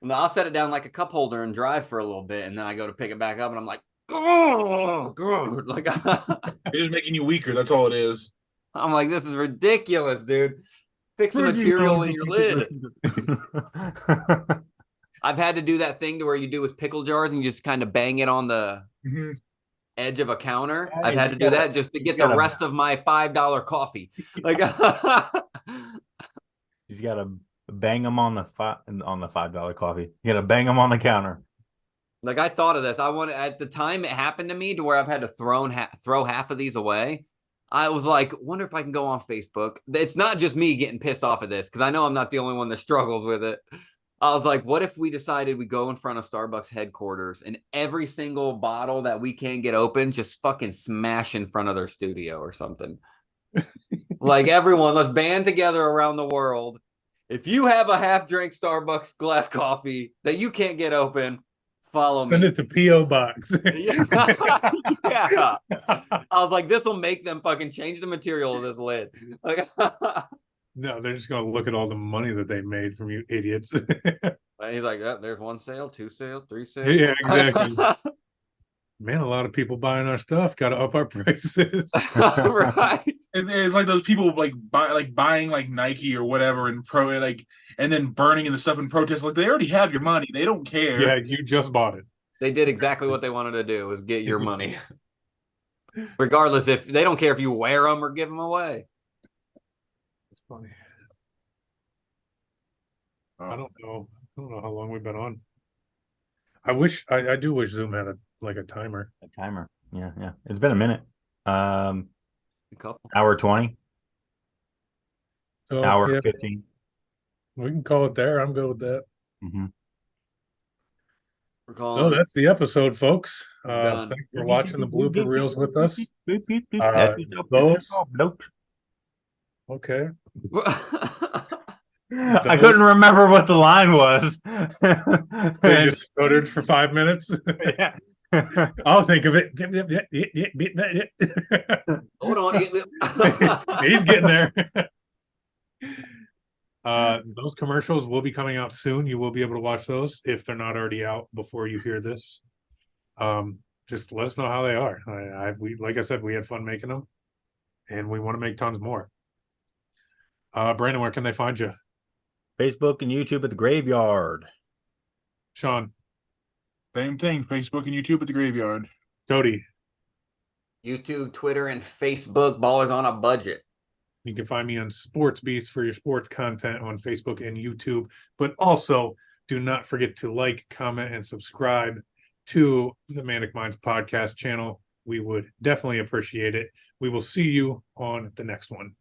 No, I'll set it down like a cup holder and drive for a little bit, and then I go to pick it back up, and I'm like, oh, God. Like, It is making you weaker. That's all it is. I'm like, this is ridiculous, dude. Fix the material in your lid. I've had to do that thing to where you do with pickle jars and you just kind of bang it on the Mhm. edge of a counter. Yeah, I've had you to do gotta- that just to get you gotta- the rest of my $5 coffee. Like, You got to bang them on the $5 coffee. You got to bang them on the counter. like I thought of this. I wanted at the time it happened to me to where I've had to throw half of these away. I was like, wonder if I can go on Facebook. It's not just me getting pissed off at this because I know I'm not the only one that struggles with it. I was like, what if we decided we go in front of Starbucks headquarters and every single bottle that we can get open, just fucking smash in front of their studio or something? Like everyone, let's band together around the world. If you have a half drink Starbucks glass coffee that you can't get open, follow Send me. it to P.O. Box. Yeah. I was like, this will make them fucking change the material of this lid. Like, No, they're just going to look at all the money that they made from you idiots. and he's like, oh, there's 1 sale, 2 sale, 3 sale. Yeah, exactly. Man, a lot of people buying our stuff. Got to up our prices. Right. It's like those people buying like Nike or whatever and and then burning in the stuff in protest. Like they already have your money. They don't care. Yeah, you just bought it. They did exactly what they wanted to do was get your money. Regardless if they don't care if you wear them or give them away. It's funny. I don't know how long we've been on. I do wish Zoom had a timer. A timer. Yeah, yeah. It's been a minute. A couple. Hour 20, So, hour yeah, 15. we can call it there. I'm good with that. Mm-hmm. We're calling So it. that's the episode, folks. Done. Thanks for watching the blooper reels with us. That's those- Nope. Okay. I couldn't remember what the line was. They just stuttered for 5 minutes. Yeah. I'll think of it. Hold on. He's getting there. Those commercials will be coming out soon. You will be able to watch those if they're not already out before you hear this. Just let us know how they are. Like I said, we had fun making them, and we want to make tons more. Brandon, where can they find you? Facebook and YouTube at the Graveyard. Sean, Same thing. Facebook and YouTube at the Graveyard. Cody, YouTube, Twitter, and Facebook. Ballers on a budget. you can find me on Sports Beast for your sports content on Facebook and YouTube. But also, do not forget to like, comment, and subscribe to the Manic Minds podcast channel. We would definitely appreciate it. We will see you on the next one.